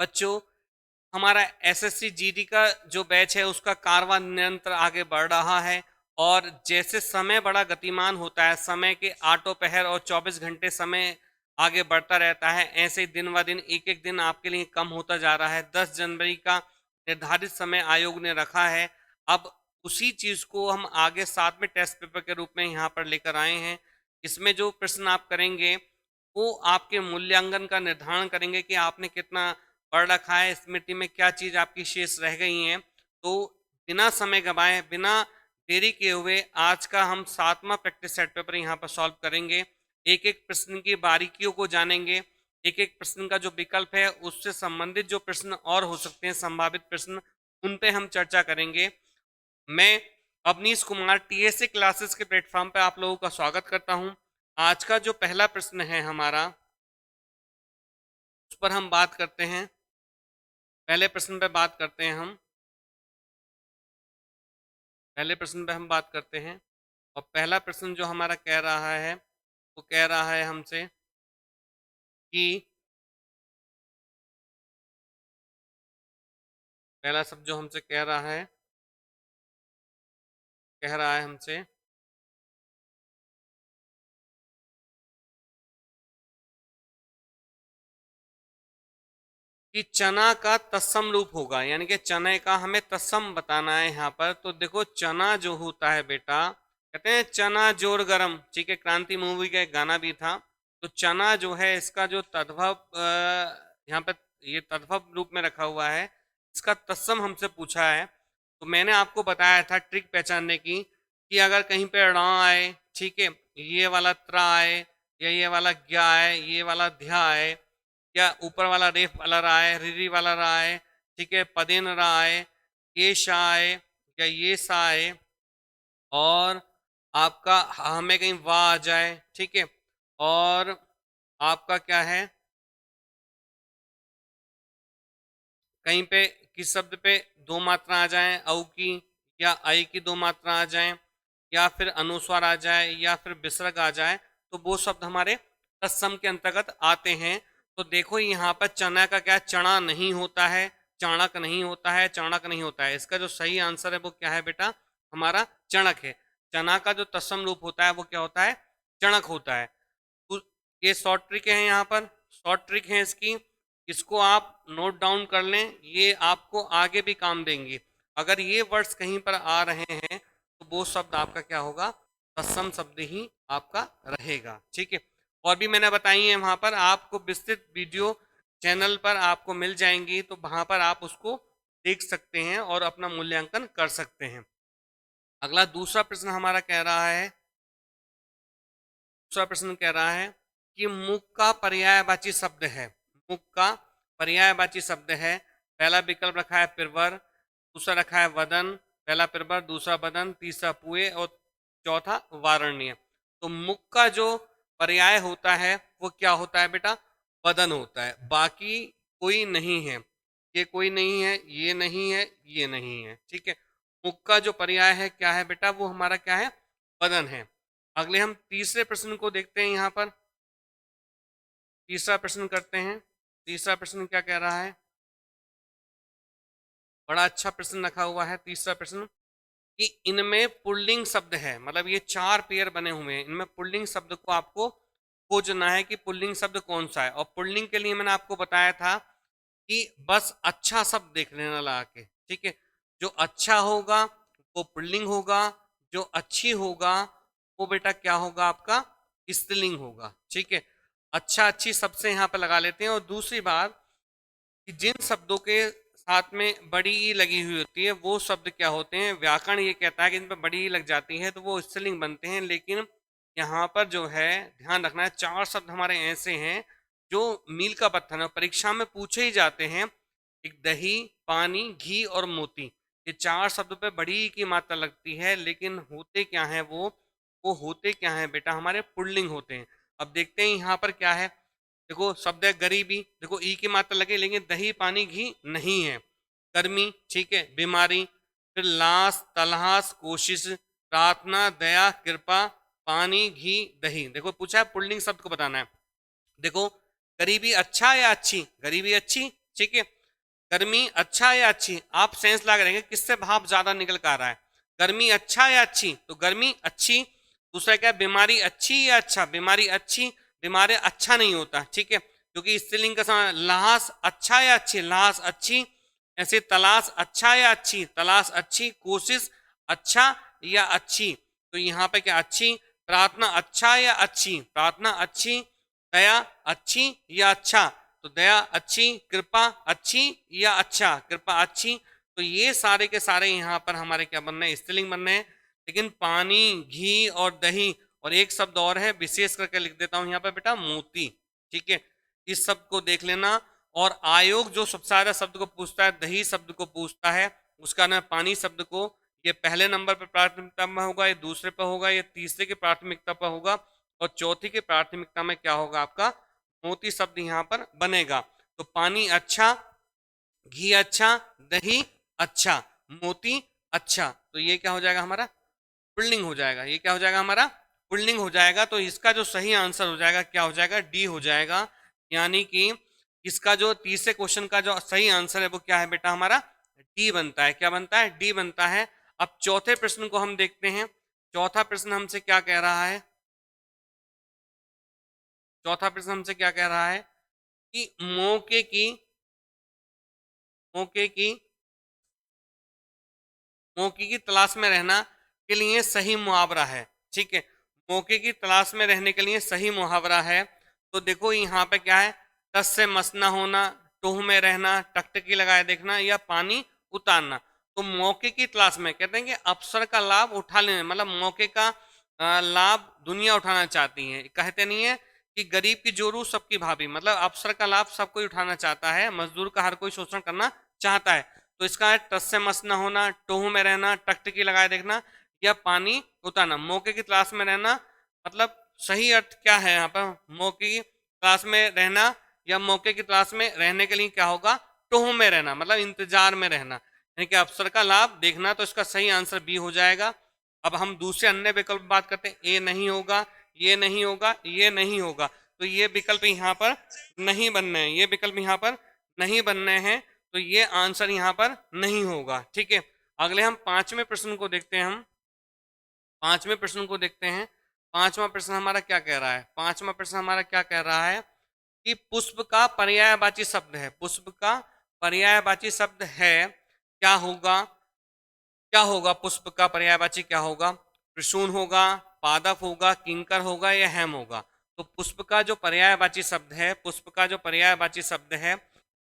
बच्चों, हमारा SSC GD का जो बैच है उसका कारवां निरंतर आगे बढ़ रहा है और जैसे समय बड़ा गतिमान होता है, समय के आठों पहर और 24 घंटे समय आगे बढ़ता रहता है, ऐसे ही दिन ब दिन एक एक दिन आपके लिए कम होता जा रहा है। 10 जनवरी का निर्धारित समय आयोग ने रखा है। अब उसी चीज को हम आगे साथ में टेस्ट पेपर के रूप में यहाँ पर लेकर आए हैं। इसमें जो प्रश्न आप करेंगे वो आपके मूल्यांकन का निर्धारण करेंगे कि आपने कितना पढ़ रखा है, स्मृति में क्या चीज आपकी शेष रह गई हैं। तो बिना समय गवाए, बिना देरी किए हुए आज का हम 7वां प्रैक्टिस सेट पेपर यहाँ पर सॉल्व करेंगे। एक एक प्रश्न की बारीकियों को जानेंगे, एक एक प्रश्न का जो विकल्प है उससे संबंधित जो प्रश्न और हो सकते हैं, संभावित प्रश्न, उन पे हम चर्चा करेंगे। मैं अवनीश कुमार टीएसए क्लासेस के प्लेटफॉर्म पे आप लोगों का स्वागत करता हूं। आज का जो पहला प्रश्न है हमारा, उस पर हम बात करते हैं। पहले प्रश्न पे बात करते हैं हम। पहले प्रश्न पे हम बात करते हैं और पहला प्रश्न जो हमारा कह रहा है वो कह रहा है हमसे कि पहला शब्द जो हमसे कह रहा है हमसे कि चना का तत्सम रूप होगा, यानी कि चने का हमें तत्सम बताना है यहाँ पर। तो देखो, चना जो होता है बेटा, कहते हैं चना जोर गरम, ठीक है, क्रांति मूवी का एक गाना भी था। तो चना जो है इसका जो तद्भव यहाँ पे ये तद्भव रूप में रखा हुआ है, इसका तत्सम हमसे पूछा है। तो मैंने आपको बताया था ट्रिक पहचानने की कि अगर कहीं पे ड़ आए, ठीक है, ये वाला त्र आए, या ये वाला ज्ञ आए, ये वाला ध्या आए, या ऊपर वाला रेफ वाला रा है, रिरी वाला रा है, ठीक है, पदेन रा है, ये शा है या ये सा है, और आपका हमें कहीं वाह आ जाए, ठीक है, और आपका क्या है, कहीं पे किस शब्द पे दो मात्रा आ जाए, औ की या आई की दो मात्रा आ जाए, या फिर अनुस्वार आ जाए, या फिर विसर्ग आ जाए, तो वो शब्द हमारे तत्सम के अंतर्गत आते हैं। तो देखो यहाँ पर चना का क्या, चना नहीं होता है, चाणक नहीं होता है, चाणक नहीं होता है। इसका जो सही आंसर है वो क्या है बेटा, हमारा चणक है। चना का जो तत्सम रूप होता है वो क्या होता है, चणक होता है। तो ये शॉर्ट ट्रिक है, यहाँ पर शॉर्ट ट्रिक है इसकी, इसको आप नोट डाउन कर लें, ये आपको आगे भी काम देंगे। अगर ये वर्ड्स कहीं पर आ रहे हैं तो वो शब्द आपका क्या होगा, तत्सम शब्द ही आपका रहेगा, ठीक है। और भी मैंने बताई है वहां पर, आपको विस्तृत वीडियो चैनल पर आपको मिल जाएंगी, तो वहां पर आप उसको देख सकते हैं और अपना मूल्यांकन कर सकते हैं। अगला दूसरा प्रश्न हमारा कह रहा है, दूसरा प्रश्न कह रहा है कि मुख का पर्यायवाची शब्द है। मुख का पर्यायवाची शब्द है। पहला विकल्प रखा है पिरवर, दूसरा रखा है वदन, पहला पिरवर, दूसरा वदन, तीसरा पुए और चौथा वारण्य। तो मुख का जो पर्याय होता है वो क्या होता है बेटा, वदन होता है। बाकी कोई नहीं है, ये कोई नहीं है, ये नहीं है, ये नहीं है, ठीक है। मुख का जो पर्याय है क्या है बेटा, वो हमारा क्या है, वदन है। अगले हम तीसरे प्रश्न को देखते हैं। यहाँ पर तीसरा प्रश्न करते हैं। तीसरा प्रश्न क्या कह रहा है, बड़ा अच्छा प्रश्न रखा हुआ है तीसरा प्रश्न, कि इनमें पुल्लिंग शब्द है, मतलब ये 4 पेयर बने हुए हैं, इनमें पुल्लिंग शब्द को आपको खोजना है कि पुल्लिंग शब्द कौन सा है। और पुल्लिंग के लिए मैंने आपको बताया था कि बस अच्छा शब्द देख लेना लगा के, ठीक है। जो अच्छा होगा वो पुल्लिंग होगा, जो अच्छी होगा वो बेटा क्या होगा, आपका स्त्रीलिंग होगा, ठीक है। अच्छा अच्छी सबसे यहाँ पे लगा लेते हैं। और दूसरी बात कि जिन शब्दों के साथ में बड़ी ई लगी हुई होती है वो शब्द क्या होते हैं, व्याकरण ये कहता है कि इन पर बड़ी ई लग जाती है तो वो स्त्रीलिंग बनते हैं। लेकिन यहाँ पर जो है ध्यान रखना है, 4 शब्द हमारे ऐसे हैं जो मील का पत्थर है, परीक्षा में पूछे ही जाते हैं। एक दही, पानी, घी और मोती, ये 4 शब्द पे बड़ी ई की मात्रा लगती है, लेकिन होते क्या है वो होते क्या है बेटा, हमारे पुल्लिंग होते हैं। अब देखते हैं यहाँ पर क्या है। देखो शब्द है गरीबी, देखो ई की मात्रा लगे, लेकिन दही पानी घी नहीं है। कर्मी, ठीक है, बीमारी, फिर लाश, तलहास, कोशिश, प्रार्थना, दया, कृपा, पानी, घी, दही। देखो पूछा है पुल्लिंग शब्द को बताना है। देखो गरीबी अच्छा या अच्छी, गरीबी अच्छी, ठीक है। गर्मी अच्छा या अच्छी, आप सेंस लगा रहेंगे किससे भाप ज्यादा निकल कर आ रहा है। गर्मी अच्छा या अच्छी, तो गर्मी अच्छी। दूसरा क्या है, बीमारी अच्छी या अच्छा, बीमारी अच्छी। बीमारी अच्छा नहीं होता, ठीक है, क्योंकि स्त्रीलिंग का समय। लहास अच्छा या अच्छी, लहास अच्छी। ऐसे तलाश अच्छा या अच्छी, तलाश अच्छी। कोशिश अच्छा या अच्छी, तो यहाँ पे क्या अच्छी। प्रार्थना अच्छा या अच्छी, प्रार्थना अच्छी। दया अच्छी या अच्छा, तो दया अच्छी। कृपा अच्छी या अच्छा, कृपा अच्छी। तो ये सारे के सारे यहाँ पर हमारे क्या बन रहे हैं, स्त्रीलिंग बन रहे हैं। लेकिन पानी, घी और दही, और एक शब्द और है विशेष करके लिख देता हूं यहाँ पे बेटा, मोती, ठीक है। इस शब्द को देख लेना। और आयोग जो सबसे ज्यादा शब्द को पूछता है, दही शब्द को पूछता है, उसका ना पानी शब्द को, ये पहले नंबर पर प्राथमिकता में होगा, ये दूसरे पर होगा, ये तीसरे की प्राथमिकता पर होगा, और चौथी की प्राथमिकता में क्या होगा आपका, मोती शब्द यहाँ पर बनेगा। तो पानी अच्छा, घी अच्छा, दही अच्छा, मोती अच्छा, तो ये क्या हो जाएगा हमारा, पुल्लिंग हो जाएगा। ये क्या हो जाएगा हमारा, पुल्लिंग हो जाएगा। तो इसका जो सही आंसर हो जाएगा क्या हो जाएगा, डी हो जाएगा। यानी कि इसका जो तीसरे क्वेश्चन का जो सही आंसर है वो क्या है बेटा, हमारा डी बनता है। क्या बनता है, डी बनता है। अब चौथे प्रश्न को हम देखते हैं। चौथा प्रश्न हमसे क्या कह रहा है, चौथा प्रश्न हमसे क्या कह रहा है कि मौके की मौके की तलाश में रहना के लिए सही मुहावरा है, ठीक है। मौके की तलाश में रहने के लिए सही मुहावरा है। तो देखो यहाँ पे क्या है, टस से मस ना होना, टोह में रहना, टकटकी लगाए देखना, या पानी उतारना। तो मौके की तलाश में कहते हैं कि अवसर का लाभ उठा लेने, मतलब मौके का लाभ दुनिया उठाना चाहती है। कहते नहीं है कि गरीब की जोरू सबकी भाभी, मतलब अवसर का लाभ सब कोई उठाना चाहता है, मजदूर का हर कोई शोषण करना चाहता है। तो इसका है टस से मस न होना, टोह में रहना, टकटकी लगाए देखना, या पानी उतारना। मौके की तलाश में रहना, मतलब सही अर्थ क्या है यहाँ पर, मौके की तलाश में रहना, या मौके की तलाश में रहने के लिए क्या होगा, टोह में रहना, मतलब इंतजार में रहना, यानी कि अवसर का लाभ देखना। तो इसका सही आंसर बी हो जाएगा। अब हम दूसरे अन्य विकल्प बात करते हैं। ए नहीं होगा, ये नहीं होगा, ये नहीं होगा, तो ये विकल्प यहाँ पर नहीं बनने हैं, ये विकल्प यहाँ पर नहीं बनने हैं, तो ये आंसर यहाँ पर नहीं होगा, ठीक है। अगले हम पांचवें प्रश्न को देखते हैं। हम पांचवें प्रश्न को देखते हैं। पांचवा प्रश्न हमारा क्या कह रहा है, पांचवा प्रश्न हमारा क्या कह रहा है कि पुष्प का पर्यायवाची शब्द है, पुष्प का पर्यायवाची शब्द है, क्या होगा, क्या होगा, पुष्प का पर्यायवाची क्या होगा, प्रसून होगा, पादप होगा, किंकर होगा, या हेम होगा। तो पुष्प का जो पर्यायवाची शब्द है, पुष्प का जो पर्यायवाची शब्द है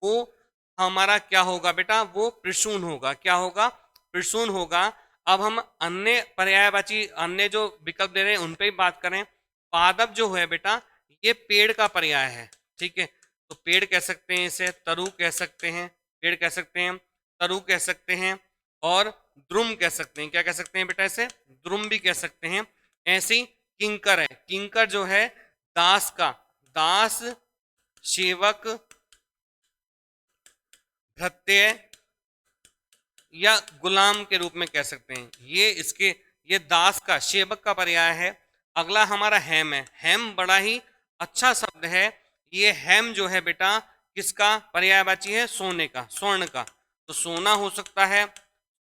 वो हमारा क्या होगा बेटा, वो प्रसून होगा। क्या होगा, प्रसून होगा। अब हम अन्य पर्यायवाची, अन्य जो विकल्प दे रहे हैं उन पे ही बात करें। पादप जो है बेटा, ये पेड़ का पर्याय है, ठीक है। तो पेड़ कह सकते हैं इसे, तरु कह सकते हैं, पेड़ कह सकते हैं, तरु कह सकते हैं, और द्रुम कह सकते हैं। क्या कह सकते हैं बेटा, इसे द्रुम भी कह सकते हैं। ऐसे ही किंकर है, किंकर जो है दास का, दास, सेवक, भृत्य या गुलाम के रूप में कह सकते हैं। ये इसके, ये दास का, सेवक का पर्याय है। अगला हमारा हेम है। हेम बड़ा ही अच्छा शब्द है। ये हेम जो है बेटा किसका पर्यायवाची है, सोने का, स्वर्ण का। तो सोना हो सकता है,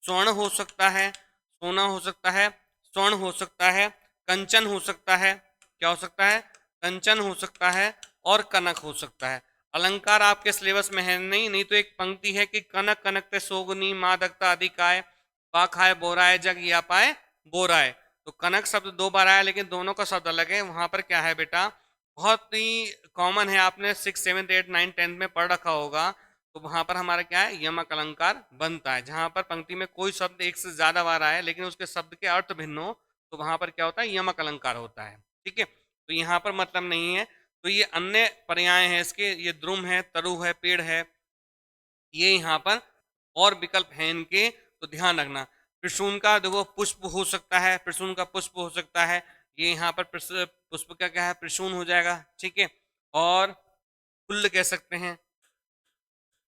स्वर्ण हो सकता है, सोना हो सकता है, स्वर्ण हो सकता है, कंचन हो सकता है, क्या हो सकता है, कंचन हो सकता है, और कनक हो सकता है। अलंकार आपके सिलेबस में है नहीं, नहीं तो एक पंक्ति है कि कनक कनकते सोगनी मादकता अधिकाय, पा खाए बोराए जग या पाए बोराए। तो कनक शब्द दो बार आया, लेकिन दोनों का शब्द अलग है। वहां पर क्या है बेटा, बहुत ही कॉमन है, आपने 6, 7, 8, 9, 10 में पढ़ रखा होगा। तो वहां पर हमारा क्या है, यमक अलंकार बनता है। जहां पर पंक्ति में कोई शब्द एक से ज्यादा बार आए लेकिन उसके शब्द के अर्थ भिन्न हो, तो वहां पर क्या होता है, यमक अलंकार होता है, ठीक है। तो यहाँ पर मतलब नहीं है। तो ये अन्य पर्याय हैं इसके, ये द्रुम है, तरु है, पेड़ है, ये यहाँ पर और विकल्प हैं इनके, तो ध्यान रखना। प्रसून का देखो पुष्प हो सकता है, प्रसून का पुष्प हो सकता है, ये यहाँ पर पुष्प का क्या है, प्रसून हो जाएगा, ठीक है। और फुल्ल कह सकते हैं,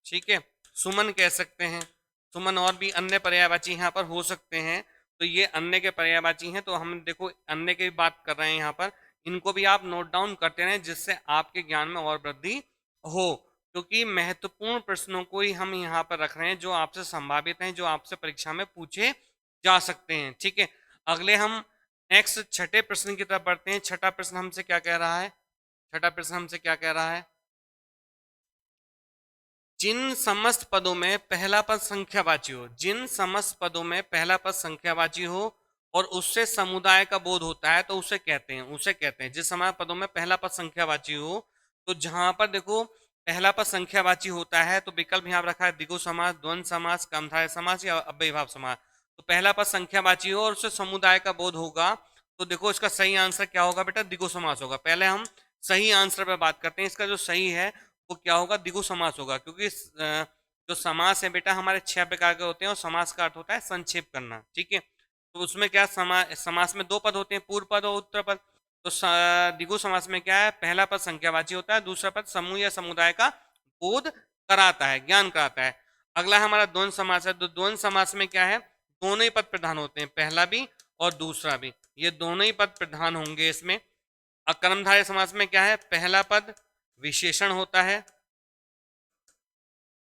ठीक है, सुमन कह सकते हैं, सुमन, और भी अन्य पर्यायवाची यहाँ पर हो सकते हैं। तो ये अन्य के पर्यायवाची हैं। तो हम देखो अन्य की बात कर रहे हैं यहाँ पर, इनको भी आप नोट डाउन करते रहें जिससे आपके ज्ञान में और वृद्धि हो। क्योंकि महत्वपूर्ण प्रश्नों को ही हम यहाँ पर रख रहे हैं जो आपसे संभावित हैं, जो आपसे परीक्षा में पूछे जा सकते हैं। ठीक है, अगले हम नेक्स्ट छठे प्रश्न की तरफ बढ़ते हैं। छठा प्रश्न हमसे क्या कह रहा है? छठा प्रश्न हमसे क्या कह रहा है? जिन समस्त पदों में पहला पद संख्यावाची हो, जिन समस्त पदों में पहला पद संख्यावाची हो और उससे समुदाय का बोध होता है तो उसे कहते हैं, जिस समय पदों में पहला पद संख्यावाची हो, तो जहां पर देखो पहला पद संख्यावाची होता है तो विकल्प यहाँ रखा है द्विगु समास, द्वंद्व समास, कर्मधारय समास या अव्ययीभाव समास। तो पहला पद संख्यावाची हो और उससे समुदाय का बोध होगा तो देखो इसका सही आंसर क्या होगा बेटा? द्विगु समास होगा। पहले हम सही आंसर पर बात करते हैं। इसका जो सही है वो क्या होगा? द्विगु समास होगा, क्योंकि जो समास है बेटा हमारे 6 प्रकार के होते हैं और समास का अर्थ होता है संक्षेप करना। ठीक है, तो उसमें क्या समास में 2 पद होते हैं, पूर्व पद और उत्तर पद। तो द्विगु समास में क्या है? पहला पद संख्यावाची होता है, दूसरा पद समूह या समुदाय का बोध कराता है, ज्ञान कराता है। अगला हमारा द्वंद्व समास है। तो द्वंद्व समास में क्या है? दोनों ही पद प्रधान होते हैं, पहला भी और दूसरा भी, ये दोनों ही पद प्रधान होंगे इसमें। कर्मधारय समास में क्या है? पहला पद विशेषण होता है,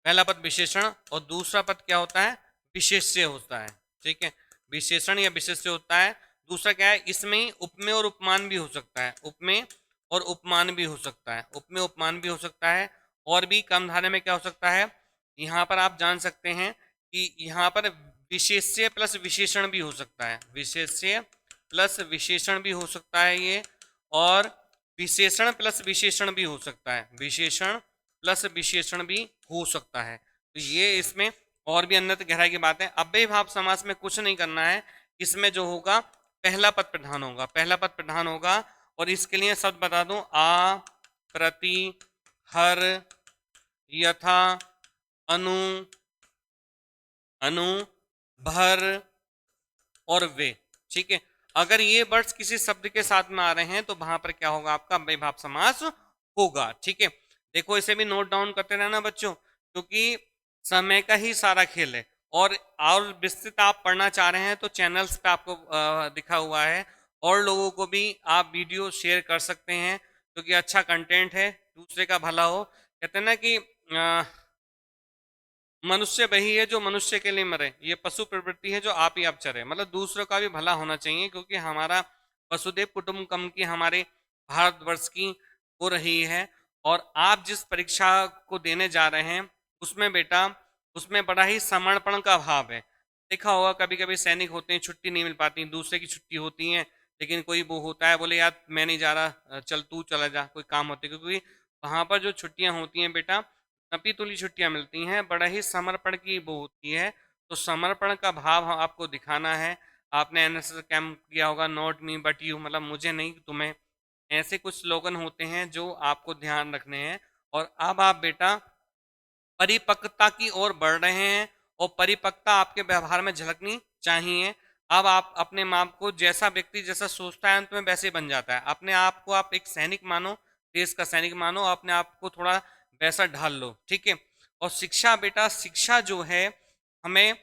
पहला पद विशेषण और दूसरा पद क्या होता है? विशेष्य होता है। ठीक है, विशेषण या विशेष्य होता है। दूसरा क्या है? इसमें उपमेय और उपमान भी हो सकता है, उपमेय और उपमान भी हो सकता है, उपमेय उपमान भी हो सकता है। और भी कर्मधारय में क्या हो सकता है? यहाँ पर आप जान सकते हैं कि यहाँ पर विशेष्य प्लस विशेषण भी हो सकता है, विशेष्य प्लस विशेषण भी हो सकता है ये, और विशेषण प्लस विशेषण भी हो सकता है, विशेषण प्लस विशेषण भी हो सकता है। तो ये इसमें और भी अन्यत्र गहराई की बात है। अव्ययीभाव समास में कुछ नहीं करना है, इसमें जो होगा पहला पद प्रधान होगा, पहला पद प्रधान होगा। और इसके लिए शब्द बता दूं, आ, प्रति, हर, यथा, अनु, अनु, भर और वे। ठीक है, अगर ये वर्ड्स किसी शब्द के साथ में आ रहे हैं तो वहां पर क्या होगा? आपका अव्ययीभाव समास होगा। ठीक है, देखो इसे भी नोट डाउन करते रहना बच्चों, क्योंकि समय का ही सारा खेल है। और विस्तृत आप पढ़ना चाह रहे हैं तो चैनल्स पे आपको दिखा हुआ है, और लोगों को भी आप वीडियो शेयर कर सकते हैं, क्योंकि अच्छा कंटेंट है, दूसरे का भला हो। कहते हैं ना कि मनुष्य वही है जो मनुष्य के लिए मरे, ये पशु प्रवृत्ति है जो आप ही आप चरे। मतलब दूसरों का भी भला होना चाहिए, क्योंकि हमारा वसुदेव कुटुंबकम की हमारे भारतवर्ष की हो रही है। और आप जिस परीक्षा को देने जा रहे हैं उसमें बेटा, उसमें बड़ा ही समर्पण का भाव है। देखा होगा कभी कभी सैनिक होते हैं, छुट्टी नहीं मिल पाती, दूसरे की छुट्टी होती है, लेकिन कोई वो होता है बोले यार मैं नहीं जा रहा, चल तू चला जा, कोई काम होते, क्योंकि वहां पर जो छुट्टियां होती हैं बेटा नपी तुली छुट्टियां मिलती हैं, बड़ा ही समर्पण की वो होती है। तो समर्पण का भाव आपको दिखाना है। आपने एनएसएस कैंप किया होगा, नॉट मी बट यू, मतलब मुझे नहीं तुम्हें, ऐसे कुछ स्लोगन होते हैं जो आपको ध्यान रखने हैं। और अब आप बेटा परिपक्वता की ओर बढ़ रहे हैं, और परिपक्वता आपके व्यवहार में झलकनी चाहिए। अब आप अपने आप को, जैसा व्यक्ति जैसा सोचता है अंत में वैसे बन जाता है। अपने आप को आप एक सैनिक मानो, देश का सैनिक मानो, अपने आप को थोड़ा वैसा ढाल लो। ठीक है, और शिक्षा बेटा, शिक्षा जो है हमें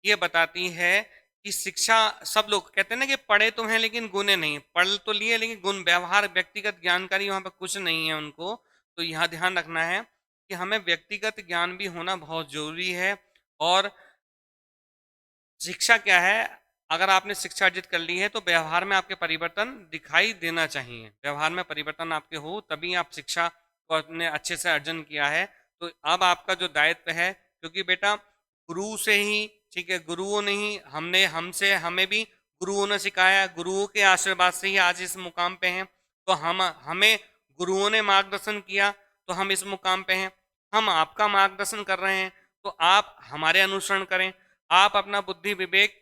ये बताती है कि शिक्षा, सब लोग कहते हैं ना कि पढ़े तो हैं लेकिन गुणे नहीं, पढ़ तो लिए लेकिन गुण, व्यवहार, व्यक्तिगत जानकारी वहां पर कुछ नहीं है उनको। तो यहाँ ध्यान रखना है कि हमें व्यक्तिगत ज्ञान भी होना बहुत जरूरी है। और शिक्षा क्या है? अगर आपने शिक्षा अर्जित कर ली है तो व्यवहार में आपके परिवर्तन दिखाई देना चाहिए, व्यवहार में परिवर्तन आपके हो तभी आप शिक्षा को आपने अच्छे से अर्जन किया है। तो अब आपका जो दायित्व है, क्योंकि बेटा गुरु से ही, ठीक है, गुरुओं ने ही हमें भी गुरुओं ने सिखाया, गुरुओं के आशीर्वाद से ही आज इस मुकाम पे हैं। तो हमें गुरुओं ने मार्गदर्शन किया तो हम इस मुकाम पे हैं। हम आपका मार्गदर्शन कर रहे हैं तो आप हमारे अनुसरण करें। आप अपना बुद्धि विवेक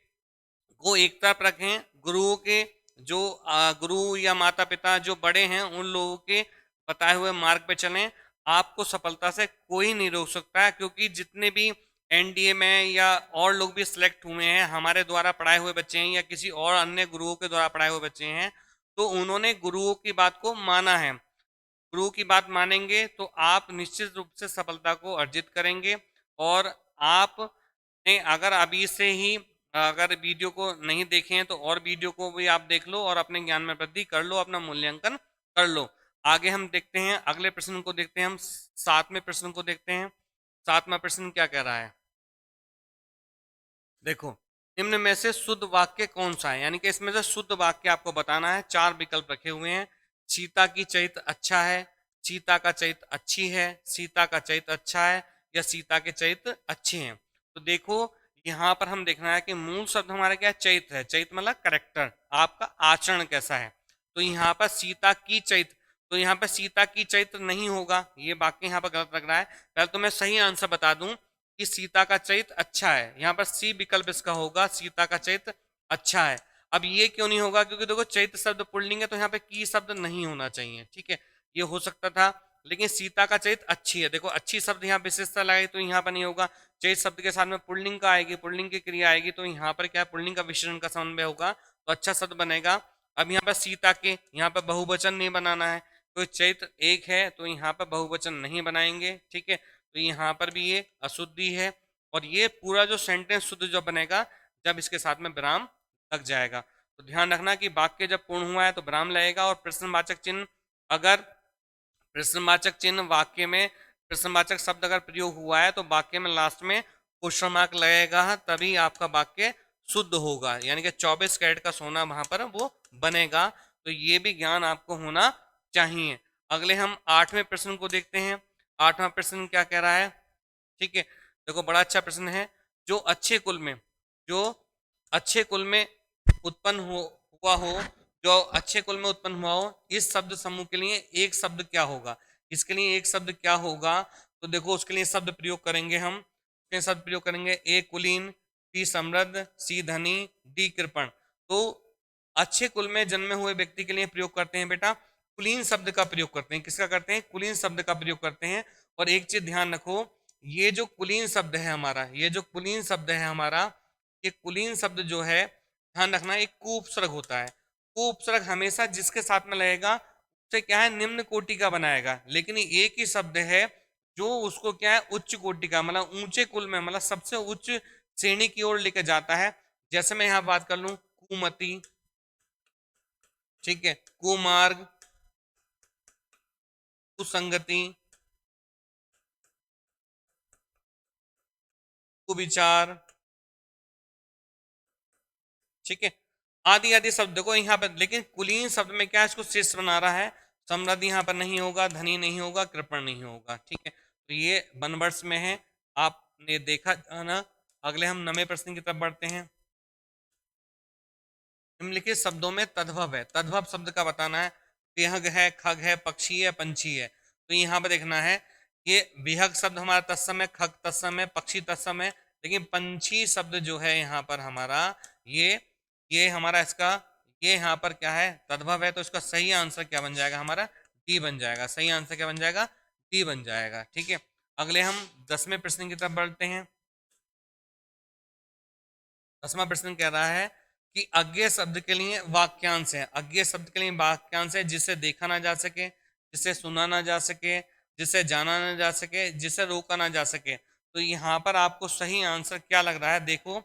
को एक तरफ रखें, गुरुओं के जो गुरु या माता पिता जो बड़े हैं उन लोगों के बताए हुए मार्ग पे चलें। आपको सफलता से कोई नहीं रोक सकता है, क्योंकि जितने भी एनडीए में या और लोग भी सिलेक्ट हुए हैं, हमारे द्वारा पढ़ाए हुए बच्चे हैं या किसी और अन्य गुरुओं के द्वारा पढ़ाए हुए बच्चे हैं, तो उन्होंने गुरुओं की बात को माना है। गुरु की बात मानेंगे तो आप निश्चित रूप से सफलता को अर्जित करेंगे। और आप ने अगर अभी से ही अगर वीडियो को नहीं देखे हैं तो और वीडियो को भी आप देख लो और अपने ज्ञान में वृद्धि कर लो, अपना मूल्यांकन कर लो। आगे हम देखते हैं, अगले प्रश्न को देखते हैं, हम 7वें प्रश्न को देखते हैं। 7वां प्रश्न क्या कह रहा है, देखो, निम्न में से शुद्ध वाक्य कौन सा है, यानी कि इसमें से शुद्ध वाक्य आपको बताना है। 4 विकल्प रखे हुए हैं। सीता की चरित्र अच्छा है, सीता का चरित्र अच्छी है, सीता का चरित्र अच्छा है, या सीता के चरित्र अच्छे हैं। तो देखो, यहाँ पर हम देखना है कि मूल शब्द हमारा क्या है, चरित्र है। चरित्र मतलब करेक्टर, आपका आचरण कैसा है। तो यहाँ पर सीता की चरित्र, तो यहाँ पर सीता की चरित्र नहीं होगा, ये वाक्य यहाँ पर गलत लग रहा है। पहले तो मैं सही आंसर बता दूं कि सीता का चरित्र अच्छा है, यहाँ पर सी विकल्प इसका होगा, सीता का चरित्र अच्छा है। अब ये क्यों नहीं होगा, क्योंकि देखो चरित्र शब्द पुल्लिंग है, तो यहाँ पे की शब्द नहीं होना चाहिए, ठीक है, ये हो सकता था। लेकिन सीता का चरित्र अच्छी है, देखो अच्छी शब्द यहाँ विशेषता लगाई, तो यहाँ पर नहीं होगा। चरित्र शब्द के साथ में पुल्लिंग का आएगी, पुल्लिंग की क्रिया आएगी, तो यहाँ पर क्या पुल्लिंग का विशेषण का समन्वय होगा, तो अच्छा शब्द बनेगा। अब यहाँ पर सीता के, यहाँ पर बहुवचन नहीं बनाना है, तो चरित्र एक है, तो यहाँ पर बहुवचन नहीं बनाएंगे, ठीक है। तो यहाँ पर भी ये अशुद्धि है, और ये पूरा जो सेंटेंस शुद्ध जो बनेगा जब इसके साथ में विराम लग जाएगा। तो ध्यान रखना कि वाक्य जब पूर्ण हुआ है तो विराम लगेगा, और प्रश्नवाचक चिन्ह, अगर प्रश्नवाचक चिन्ह वाक्य में, प्रश्नवाचक शब्द अगर प्रयोग हुआ है तो वाक्य में लास्ट में क्वेश्चन मार्क लगेगा, तभी आपका वाक्य शुद्ध होगा, यानी कि 24 कैरेट का सोना वहां पर वो बनेगा। तो ये भी ज्ञान आपको होना चाहिए। अगले हम 8वें प्रश्न को देखते हैं। 8वां प्रश्न क्या कह रहा है, ठीक है, देखो बड़ा अच्छा प्रश्न है। जो अच्छे कुल में, जो अच्छे कुल में उत्पन्न हुआ हो, जो अच्छे कुल में उत्पन्न हुआ हो, इस शब्द समूह के लिए एक शब्द क्या होगा, इसके लिए एक शब्द क्या होगा। तो देखो उसके लिए शब्द प्रयोग करेंगे हम, उसके शब्द प्रयोग करेंगे, ए कुलीन, बी समृद्ध, सी धनी, डी कृपण। तो अच्छे कुल में जन्मे हुए व्यक्ति के लिए प्रयोग करते हैं बेटा, कुलीन शब्द का प्रयोग करते हैं। किसका करते हैं, कुलीन शब्द का प्रयोग करते हैं। और एक चीज ध्यान रखो, ये जो कुलीन शब्द है हमारा, ये जो कुलीन शब्द है हमारा, ये कुलीन शब्द जो है, ध्यान रखना, एक कुउपसर्ग होता है। कुउपसर्ग हमेशा जिसके साथ में लगेगा उसे क्या है, निम्न कोटि का बनाएगा। लेकिन एक ही शब्द है जो उसको क्या है, उच्च कोटि का, मतलब ऊंचे कुल में, मतलब सबसे उच्च श्रेणी की ओर लेकर जाता है। जैसे मैं यहां बात कर लूं, कुमति, ठीक है, कुमार्ग, कुसंगति, कुविचार, ठीक है, आदि आदि शब्द को यहाँ पर, लेकिन कुलीन शब्द में क्या है, इसको शीर्ष बना रहा है। समृद्धि यहाँ पर नहीं होगा, धनी नहीं होगा, कृपण नहीं होगा, ठीक है। तो ये वनवर्ष में है, आपने देखा ना। अगले हम 9वें प्रश्न की तरफ बढ़ते हैं। निम्नलिखित शब्दों में तद्भव है, तद्भव शब्द का बताना है। विहग है, खग है, पक्षी है, पंछी है। तो यहाँ पर देखना है, ये विहग शब्द हमारा तत्सम है, खग तत्सम है, पक्षी तत्सम है, लेकिन पंछी शब्द जो है यहाँ पर हमारा, ये हमारा इसका, ये यहाँ पर क्या है, तद्भव है। तो इसका सही आंसर क्या बन जाएगा हमारा, डी बन जाएगा। सही आंसर क्या बन जाएगा, डी बन जाएगा, ठीक है। अगले हम 10वें प्रश्न की तरफ बढ़ते हैं। 10वां प्रश्न कह रहा है कि अज्ञेय शब्द के लिए वाक्यांश है। अज्ञेय शब्द के लिए वाक्यांश है, जिसे देखा ना जा सके, जिसे सुना ना जा सके, जिसे जाना ना जा सके, जिसे रोका ना जा सके। तो यहाँ पर आपको सही आंसर क्या लग रहा है, देखो,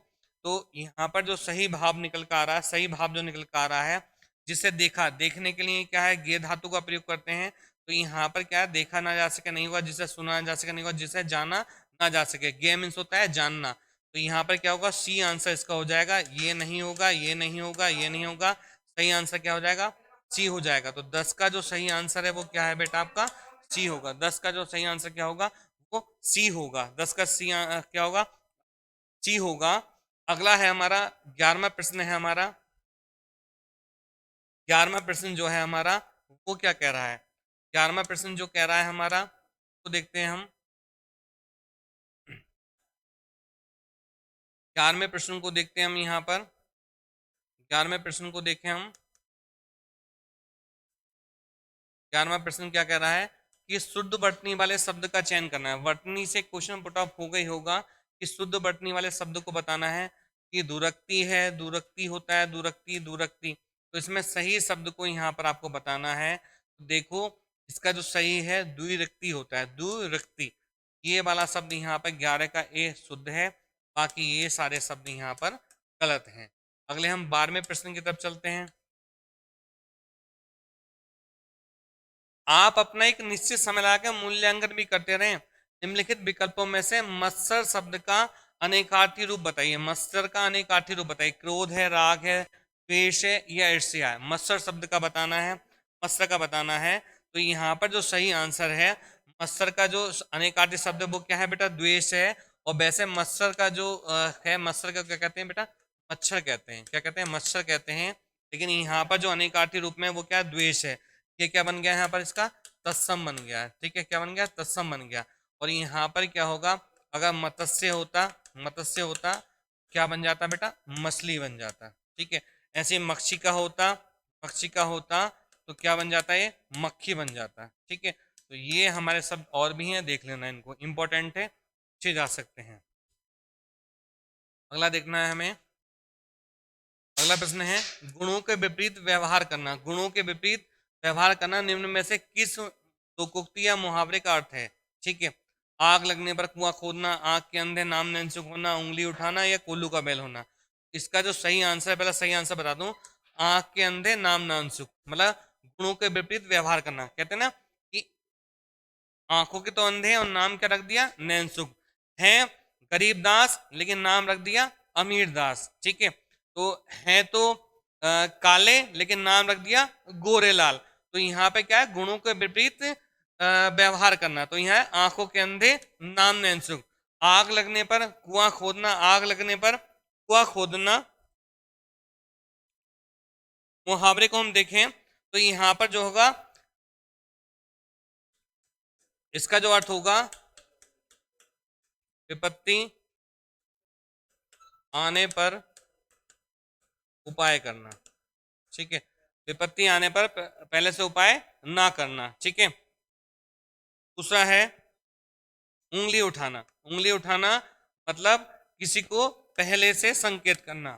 तो यहाँ पर जो सही भाव निकल कर आ रहा है, सही भाव जो निकल कर आ रहा है, जिसे देखा, देखने के लिए क्या है, गे धातु का प्रयोग करते हैं। तो यहाँ पर क्या है, देखा ना जा सके नहीं होगा, जिसे सुना ना जा सके नहीं होगा, जिसे जाना ना जा सके, गे मीन्स होता है जानना। तो यहाँ पर क्या होगा, सी आंसर इसका हो जाएगा। ये नहीं होगा, ये नहीं होगा, ये नहीं होगा, सही आंसर क्या हो जाएगा, सी हो जाएगा। तो 10 का जो सही आंसर है वो क्या है बेटा, आपका सी होगा। 10 का जो सही आंसर क्या होगा, वो सी होगा। 10 का सी क्या होगा, सी होगा। अगला है हमारा 11वां प्रश्न है हमारा। 11वां प्रश्न जो है हमारा, वो क्या कह रहा है, 11वां प्रश्न जो कह रहा है हमारा, तो देखते हैं हम। 11वें प्रश्न को देखते हैं हम यहाँ पर। 11वें प्रश्न को देखें हम। 11वां प्रश्न क्या कह रहा है कि शुद्ध वर्तनी वाले शब्द का चयन करना है। वर्तनी से क्वेश्चन पुट ऑफ हो गई होगा कि शुद्ध वर्तनी वाले शब्द को बताना है कि दुरक्ति है, दुरक्ति होता है, दुरक्ति, दुरक्ति। तो इसमें सही शब्द को यहाँ पर आपको बताना है। तो देखो, इसका जो सही है द्विरक्ति होता है, दुरक्ति। ये वाला शब्द यहाँ पर 11 का ए शुद्ध है, बाकी ये सारे शब्द यहाँ पर गलत हैं। अगले हम 12वें प्रश्न की तरफ चलते हैं। आप अपना एक निश्चित समय लगा मूल्यांकन भी करते रहें। निम्नलिखित विकल्पों में से मत्सर शब्द का अनेकार्थी रूप बताइए। मत्सर का अनेकार्थी रूप बताइए। क्रोध है, राग है, द्वेष है या ईर्ष्या है। मत्सर शब्द का बताना है, मत्सर का बताना है। तो यहाँ पर जो सही आंसर है, मत्सर का जो अनेकार्थी शब्द है वो क्या है बेटा, द्वेष है। और वैसे मत्सर का जो है, मत्सर का क्या कहते हैं बेटा, मच्छर कहते हैं। क्या कहते हैं, मच्छर कहते हैं। लेकिन यहाँ पर जो अनेकार्थी रूप में वो क्या, द्वेष है। ये क्या बन गया यहाँ पर, इसका तत्सम बन गया। ठीक है, क्या बन गया, तत्सम बन गया। और यहाँ पर क्या होगा, अगर मत्स्य होता, मत्स्य होता क्या बन जाता बेटा, मछली बन जाता। ठीक है, ऐसे मक्षी का होता, मक्षी का होता तो क्या बन जाता है, ये मक्खी बन जाता। ठीक है, तो ये हमारे शब्द और भी हैं, देख लेना, इनको इंपॉर्टेंट है, पूछे जा सकते हैं। अगला देखना है हमें। अगला प्रश्न है, गुणों के विपरीत व्यवहार करना। गुणों के विपरीत व्यवहार करना निम्न में से किस लोकोक्ति या मुहावरे का अर्थ है। ठीक है, आग लगने पर कुआं खोदना, आग के अंधे नाम नैंसुख होना, उंगली उठाना या कोल्लू का बैल होना। इसका जो सही आंसर है, पहले सही आंसर बता दूं, आग के अंधे नाम नानसुख, मतलब गुणों के विपरीत व्यवहार करना। कहते हैं ना कि आंखों के तो अंधे और नाम क्या रख दिया, नैनसुख है, गरीब दास लेकिन नाम रख दिया अमीर दास। ठीक है, तो है तो काले लेकिन नाम रख दिया गोरे लाल। तो यहाँ पे क्या है, गुणों के विपरीत व्यवहार करना। तो यहाँ है आंखों के अंधे नाम नैनसुख, आग लगने पर कुआं खोदना, आग लगने पर कुआं खोदना। मुहावरे को हम देखें तो यहाँ पर जो होगा, इसका जो अर्थ होगा, विपत्ति आने पर उपाय करना। ठीक है, विपत्ति आने पर पहले से उपाय ना करना। ठीक है, दूसरा है उंगली उठाना। उंगली उठाना मतलब किसी को पहले से संकेत करना,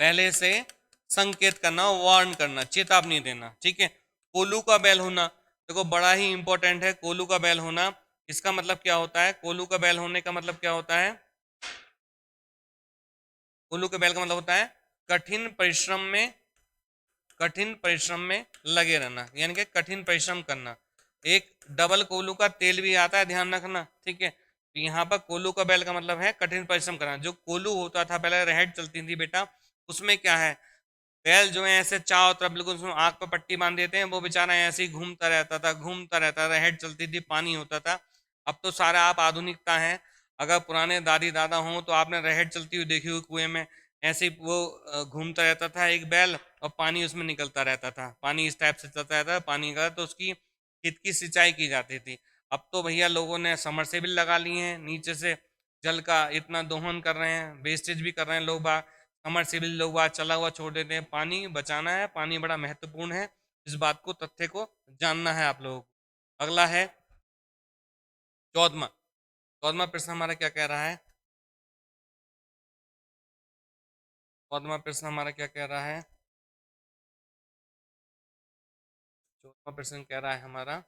पहले से संकेत करना, वार्न करना, चेतावनी देना। ठीक है, कोल्लू का बैल होना, देखो बड़ा ही इंपॉर्टेंट है। कोल्लू का बैल होना, इसका मतलब क्या होता है, कोल्लू का बैल होने का मतलब क्या होता है, कोल्लू के बैल का मतलब होता है कठिन परिश्रम में, कठिन परिश्रम में लगे रहना, यानी कि कठिन परिश्रम करना। एक डबल कोल्लू का तेल भी आता है, ध्यान रखना। ठीक है, तो यहाँ पर कोल्लू का बैल का मतलब है कठिन परिश्रम करना। जो कोल्लू होता था पहले, रहट चलती थी बेटा, उसमें क्या है, बैल जो है ऐसे चारों तरफ बिल्कुल उसमें आग पर पट्टी बांध देते हैं, वो बेचारा ऐसे ही घूमता रहता था, घूमता रहता था, रहट चलती थी, पानी होता था। अब तो सारा आप आधुनिकता है। अगर पुराने दादी दादा हों तो आपने रहट चलती हुई देखी हुई कुएं में, ऐसे ही वो घूमता रहता था एक बैल, और पानी उसमें निकलता रहता था, पानी इस टाइप से चलता रहता था, पानी का तो उसकी खेत की सिंचाई की जाती थी। अब तो भैया लोगों ने समरसेबिल लगा लिए हैं, नीचे से जल का इतना दोहन कर रहे हैं, वेस्टेज भी कर रहे हैं लोग बाग, समरसेबिल लोग बाग चला हुआ छोड़ देते हैं। पानी बचाना है, पानी बड़ा महत्वपूर्ण है, इस बात को, तथ्य को जानना है आप लोगों को। अगला है 14वां, 14वां प्रश्न हमारा क्या कह रहा है, 14वां प्रश्न हमारा क्या कह रहा है, 14वां प्रश्न कह रहा है हमारा,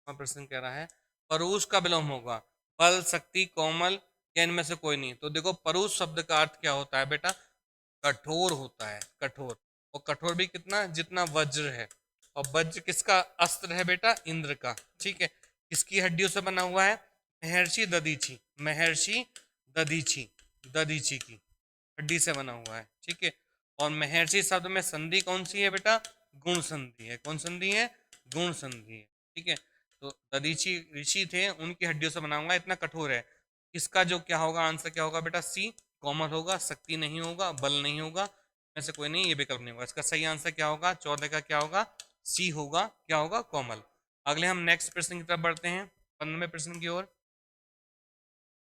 प्रश्न कह रहा है परूष का विलोम होगा, बल, शक्ति, कोमल या इनमें से कोई नहीं। तो देखो परूष शब्द का अर्थ क्या होता है बेटा, कठोर होता है, कठोर। और कठोर भी कितना, जितना वज्र है। और वज्र किसका अस्त्र है बेटा, इंद्र का। ठीक है, किसकी हड्डियों से बना हुआ है, महर्षि दधीची, महर्षि दधीची, दधीची की हड्डी से बना हुआ है। ठीक है, और महर्षि शब्द में संधि कौन सी है बेटा, गुण संधि है। कौन संधि है, गुण संधि है। ठीक है, तो दधीची ऋषि थे, उनकी हड्डियों से बना हुआ, इतना कठोर है। इसका जो क्या होगा, आंसर क्या होगा बेटा, सी, कोमल होगा, शक्ति नहीं होगा, बल नहीं होगा, ऐसे कोई नहीं, ये विकल्प नहीं होगा। इसका सही आंसर क्या होगा, 14 का क्या होगा, सी होगा, क्या होगा, कोमल। अगले हम नेक्स्ट प्रश्न की तरफ बढ़ते हैं, 15वें प्रश्न की ओर।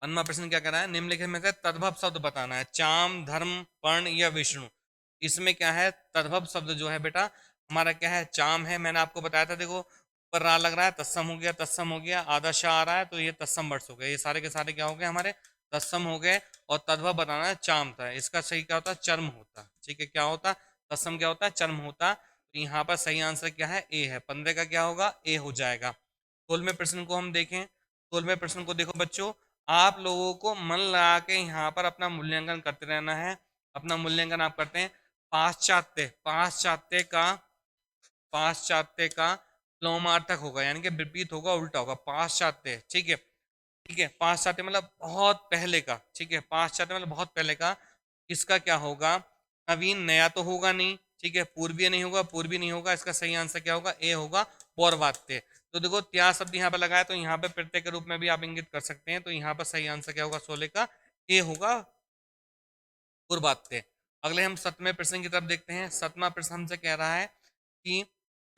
15वां प्रश्न क्या कर रहा है, निम्नलिखित में से तद्भव शब्द बताना है, चाम, धर्म, पर्ण या विष्णु। इसमें क्या है, तद्भव शब्द जो है बेटा हमारा क्या है, चाम है। मैंने आपको बताया था, देखो ऊपर रा लग रहा है, तत्सम हो गया, तत्सम हो गया, आधा शाह आ रहा है, तो ये तत्सम वर्ष हो गए, ये सारे के सारे क्या हो गए हमारे, तत्सम हो गए। और तद्भव बताना है, चाम था। इसका सही क्या होता है, चर्म होता। ठीक है, क्या होता, तत्सम क्या होता है, चर्म होता। तो यहाँ पर सही आंसर क्या है, ए है। 15 का क्या होगा, ए हो जाएगा। 16वें प्रश्न को हम देखें, 16वें प्रश्न को देखो बच्चों, आप लोगों को मन लगा के यहाँ पर अपना मूल्यांकन करते रहना है। अपना मूल्यांकन आप करते हैं, पाश्चात्य, पाश्चात्य का पाश्चात्य का प्लोमार्थक होगा, यानी कि विपरीत होगा, उल्टा होगा, पाश्चात्य। ठीक है, ठीक है, पाश्चात्य मतलब बहुत पहले का। ठीक है, पाश्चात्य मतलब बहुत पहले का। इसका क्या होगा, नवीन, नया तो होगा नहीं। ठीक है, पूर्वीय नहीं होगा, पूर्वी नहीं होगा, इसका सही आंसर क्या होगा, ए होगा, पौर्वात्य। तो देखो त्या शब्द यहाँ पर लगाया, तो यहाँ पे प्रत्यय के रूप में भी आप इंगित कर सकते हैं, तो यहाँ पर सही आंसर क्या होगा, 16 का ए होगा, पूर्वात्य। अगले हम 7वें प्रश्न की तरफ देखते हैं। 7वां प्रश्न हमसे कह रहा है कि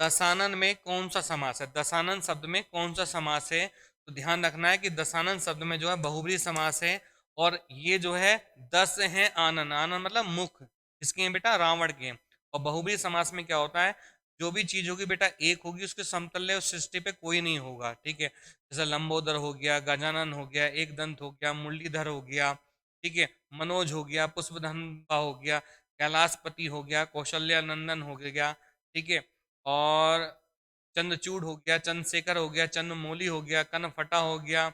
दशानन में कौन सा समास है, दशानन शब्द में कौन सा समास है। तो ध्यान रखना है कि दशानन शब्द में जो है बहुब्रीहि समास है, और ये जो है 10 है आनन, आनन मतलब मुख, किसके हैं बेटा, रावण के। और बहुब्रीहि समास में क्या होता है, जो भी चीज होगी बेटा एक होगी, उसके समतल्य उस सृष्टि पे कोई नहीं होगा। ठीक है, जैसे लंबोदर हो गया, गजानन हो गया, एक दंत हो गया, मुरलीधर हो गया, ठीक है, मनोज हो गया, पुष्पधनबा हो गया, कैलाशपति हो गया, कौशल्या नंदन हो गया, ठीक है, और चंद्रचूड़ हो गया, चंद्रशेखर हो गया, चंद्रमौली हो गया, कनफटा हो गया,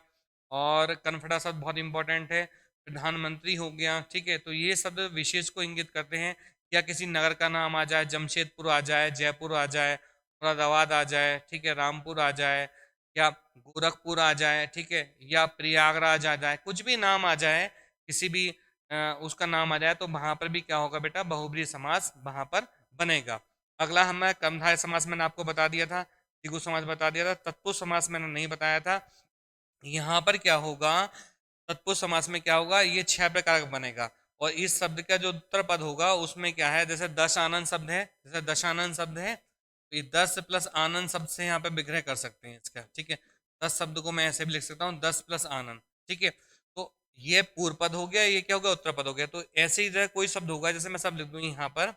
और कनफटा शब्द बहुत इंपॉर्टेंट है, प्रधानमंत्री हो गया। ठीक है, तो ये शब्द विशेष को इंगित करते हैं, या किसी नगर का नाम आ जाए, जमशेदपुर आ जाए, जयपुर आ जाए, मुरादाबाद आ जाए, ठीक है, रामपुर आ जाए, या गोरखपुर आ जाए, ठीक है, या प्रयागराज आ जाए, कुछ भी नाम आ जाए, किसी भी उसका नाम आ जाए, तो वहां पर भी क्या होगा बेटा, बहुब्रीहि समास वहां पर बनेगा। अगला हमें कर्मधारय समास मैंने आपको बता दिया था, द्विगु समास बता दिया था, तत्पुरुष समास मैंने नहीं बताया था। यहाँ पर क्या होगा, तत्पुरुष समास में क्या होगा, ये 6 प्रकार का बनेगा, और इस शब्द का जो उत्तर पद होगा उसमें क्या है, जैसे दश आनंद शब्द है, जैसे दशानंद शब्द है, तो ये 10 प्लस आनंद शब्द से यहाँ पे विग्रह कर सकते हैं इसका। ठीक है, 10 शब्द को मैं ऐसे भी लिख सकता हूँ, 10 प्लस आनंद। ठीक है, तो ये पूर्व पद हो गया, ये क्या हो गया, उत्तर पद हो गया। तो ऐसे ही जो कोई शब्द होगा, जैसे मैं सब लिख दूँ यहाँ पर,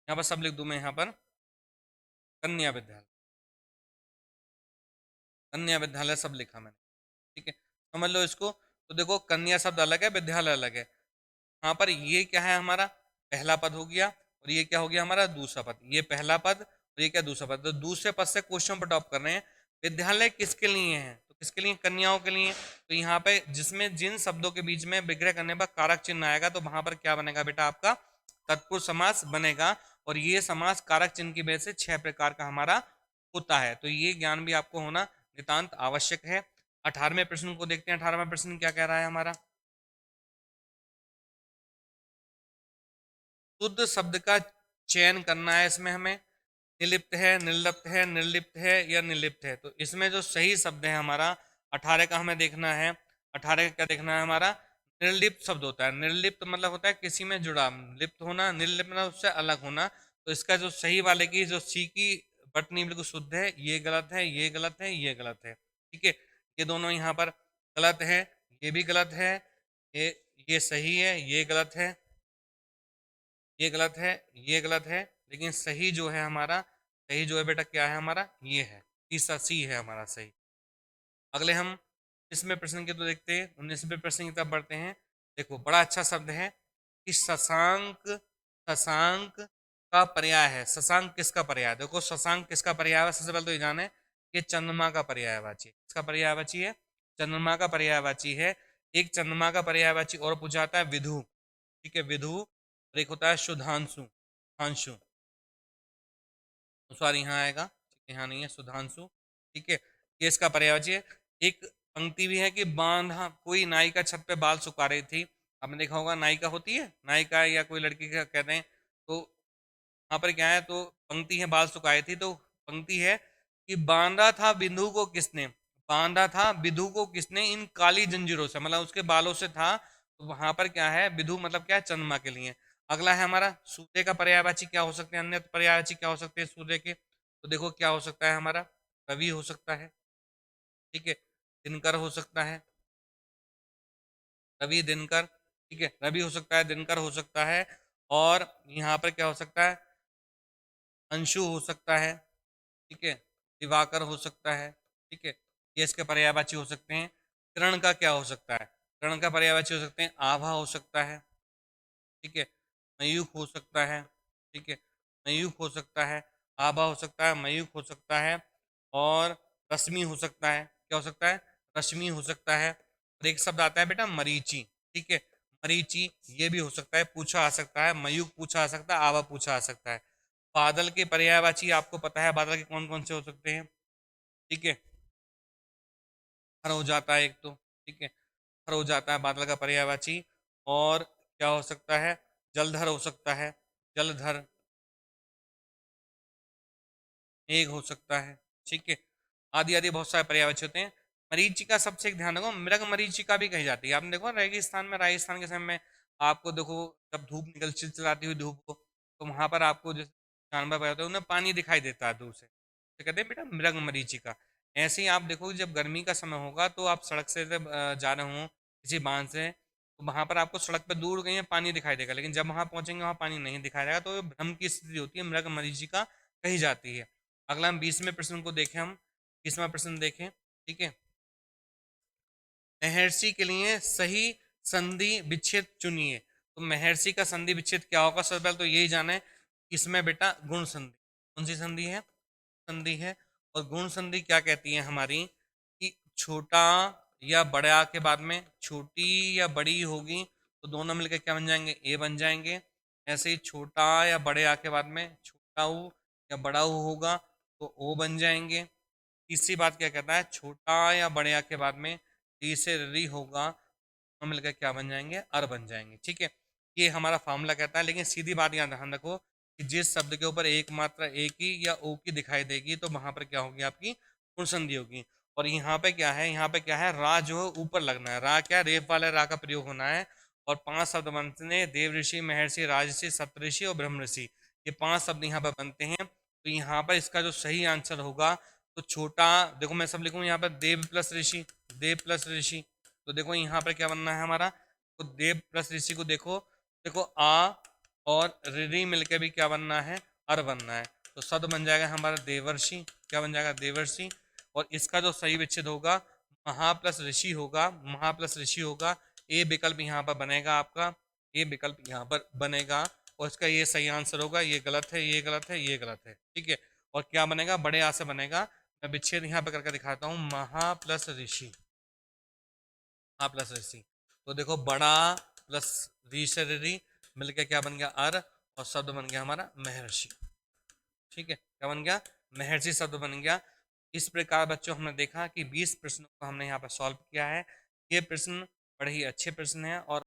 यहाँ पर सब लिख दूँ मैं यहाँ पर, कन्या विद्यालय, कन्या विद्यालय सब लिखा मैंने। ठीक है, समझ लो इसको। तो देखो कन्या शब्द अलग है, विद्यालय अलग है। यहाँ पर ये क्या है, हमारा पहला पद हो गया, और ये क्या हो गया, हमारा दूसरा पद। ये पहला पद और ये क्या, दूसरा पद। तो दूसरे पद से क्वेश्चन पर टॉप कर रहे हैं, विद्यालय किसके लिए है, तो किसके लिए, कन्याओं के लिए। तो यहाँ पे जिसमें जिन शब्दों के बीच में विग्रह करने पर कारक चिन्ह आएगा, तो वहां पर क्या बनेगा बेटा, आपका तत्पुरुष समास बनेगा। और ये समास कारक चिन्ह की वजह से 6 प्रकार का हमारा होता है। तो ये ज्ञान भी आपको होना नितांत आवश्यक है। 18वें प्रश्न को देखते हैं। 18वां प्रश्न क्या कह रहा है हमारा, शुद्ध शब्द का चयन करना है इसमें हमें, निलिप्त है, निर्लिप्त है, निर्लिप्त है या निर्लिप्त है। तो इसमें जो सही शब्द है हमारा 18 का हमें देखना है। 18 का क्या देखना है हमारा, निर्लिप्त शब्द होता है। निर्लिप्त मतलब होता है किसी में जुड़ा, लिप्त होना, निर्लिप्त मतलब उससे अलग होना। तो इसका जो सही वाले की जो सी की बटनी बिल्कुल शुद्ध है, ये गलत है, ये गलत है, ये गलत है। ठीक है, ये दोनों यहाँ पर गलत है, ये भी गलत है, ये ये सही है, ये गलत है, ये गलत है, ये गलत है, लेकिन सही जो है हमारा, सही जो है बेटा क्या है हमारा, ये है, तीसरा सी है हमारा सही। अगले हम इसमें प्रश्न के तो देखते हैं, 19वें प्रश्न की तरफ बढ़ते हैं। देखो बड़ा अच्छा शब्द है कि शशांक, शशांक का पर्याय है। शशांक किसका पर्याय, देखो शशांक किसका पर्याय है, सबसे पहले तो ये जाने, ये चंद्रमा का पर्यायवाची है। किसका पर्यायवाची है, चंद्रमा का पर्यायवाची है। एक चंद्रमा का पर्यायवाची और पूछा जाता है विधु। ठीक है, विधु। और एक होता है सुधांशु, सुधांशु, सॉरी यहाँ आएगा, ठीक है, यहाँ नहीं है, सुधांशु। ठीक है, ये इसका पर्यायवाची है। एक पंक्ति भी है कि बांधा, कोई नायिका छत पे बाल सुखा रही थी। आपने देखा होगा, नायिका होती है, नायिका या कोई लड़की का कहते हैं। तो यहाँ पर क्या है, तो पंक्ति है बाल सुखाए थी, तो पंक्ति है कि बांधा था बिंदु को किसने, बांधा था विधु को किसने इन काली जंजीरों से, मतलब उसके बालों से था। तो वहां पर क्या है, विधु मतलब क्या है, चंद्रमा के लिए। अगला है हमारा सूर्य का पर्यायवाची क्या हो सकते हैं, अन्य पर्यायवाची क्या हो सकते हैं सूर्य के। तो देखो क्या हो सकता है हमारा, रवि हो सकता है, ठीक है, दिनकर हो सकता है, रवि दिनकर, ठीक है, रवि हो सकता है, दिनकर हो सकता है, और यहाँ पर क्या हो सकता है, अंशु हो सकता है, ठीक है, दिवाकर हो सकता है, ठीक है, ये इसके पर्यायवाची हो सकते हैं। किरण का क्या हो सकता है, किरण का पर्यायवाची हो सकते हैं, आभा हो सकता है, ठीक है, मयूख हो सकता है, ठीक है, मयूख हो सकता है, आभा हो सकता है, मयूख हो सकता है, और रश्मि हो सकता है। क्या हो सकता है, रश्मि हो सकता है। और एक शब्द आता है बेटा मरीचि, ठीक है, मरीचि ये भी हो सकता है, पूछा आ सकता है, मयूख पूछा आ सकता है, आभा पूछा आ सकता है। बादल के पर्यायवाची आपको पता है बादल के कौन कौन से हो सकते हैं, ठीक है। हर हो जाता है एक तो, ठीक है, हर हो जाता है बादल का पर्यायवाची। और क्या हो सकता है, जलधर हो सकता है, जलधर मेघ हो सकता है, ठीक है। आदि आदि बहुत सारे पर्यायवाची होते हैं। मरीचिका सबसे एक ध्यान रखो, मृग मरीचिका भी कही जाती है। आपने देखो रेगिस्तान में, राजस्थान के समय में आपको देखो जब धूप निकल चिलचिलाती हुई धूप को, तो वहां पर आपको जैसे जानवर पैदा होते हैं उन्हें पानी दिखाई देता है दूर से, तो कहते हैं बेटा मृग मरीचिका। ऐसे ही आप देखो जब गर्मी का समय होगा तो आप सड़क से जब जा रहे हो किसी बांध से, तो वहां पर आपको सड़क पर दूर कहीं पानी दिखाई देगा, लेकिन जब वहां पहुंचेंगे वहां पानी नहीं दिखाई देगा, तो भ्रम की स्थिति होती है, मृग मरीचिका कही जाती है। अगला हम 20वें प्रश्न को देखें, हम 20वां प्रश्न देखें, ठीक है। महर्षि के लिए सही संधि विच्छेद चुनिए। तो महर्षि का संधि विच्छेद क्या होगा, सबसे पहले तो यही जाना है। इसमें बेटा गुण संधि, कौन सी संधि है, संधि है। और गुण संधि क्या कहती है हमारी, कि छोटा या बड़ा के बाद में छोटी या बड़ी होगी तो दोनों मिलकर क्या बन जाएंगे, ए बन जाएंगे। ऐसे ही छोटा या बड़े आ के बाद में छोटा ऊ या बड़ा ऊ होगा तो ओ बन जाएंगे। तीसरी बात क्या कहता है, छोटा या बड़े आ के बाद में टी से री होगा तो मिलकर क्या बन जाएंगे, अर बन जाएंगे, ठीक है। ये हमारा फॉर्मूला कहता है। लेकिन सीधी बात यहाँ ध्यान रखो कि जिस शब्द के ऊपर एक मात्रा ए की या ओ की दिखाई देगी तो वहां पर क्या होगी, आपकी गुण संधि होगी। और यहाँ पे क्या है, यहाँ पे क्या है, रा जो है ऊपर लगना है, रा क्या, रेफ वाले रा का प्रयोग होना है। और 5 शब्द बनते हैं, देव ऋषि, महर्षि, राजऋषि, सप्तऋषि और ब्रह्म ऋषि। ये 5 शब्द यहाँ पर बनते हैं। तो यहाँ पर इसका जो सही आंसर होगा, तो छोटा, देखो मैं सब लिखूँ यहाँ पर देव प्लस ऋषि, देव प्लस ऋषि। तो देखो यहाँ पर क्या बनना है हमारा, तो देव प्लस ऋषि को देखो, देखो आ और ऋ मिलकर भी क्या बनना है, अर बनना है। तो शब्द बन जाएगा हमारा देवर्षि, क्या बन जाएगा, देवर्षि। और इसका जो सही विच्छेद होगा, महा प्लस ऋषि होगा, महा प्लस ऋषि होगा। ए विकल्प यहाँ पर बनेगा आपका, ए विकल्प यहाँ पर बनेगा। और इसका ये सही आंसर होगा, ये गलत है, ये गलत है, ये गलत है, ठीक है। और क्या बनेगा, बड़े आ से बनेगा। मैं विच्छेद यहाँ पे करके दिखाता हूँ, महा प्लस ऋषि, महा प्लस ऋषि। तो देखो बड़ा प्लस री से री मिलकर क्या बन गया, अर। और शब्द बन गया हमारा महर्षि, ठीक है। क्या बन गया, महर्षि शब्द बन गया। इस प्रकार बच्चों हमने देखा कि 20 प्रश्नों को हमने यहाँ पर सॉल्व किया है। ये प्रश्न बड़े ही अच्छे प्रश्न हैं और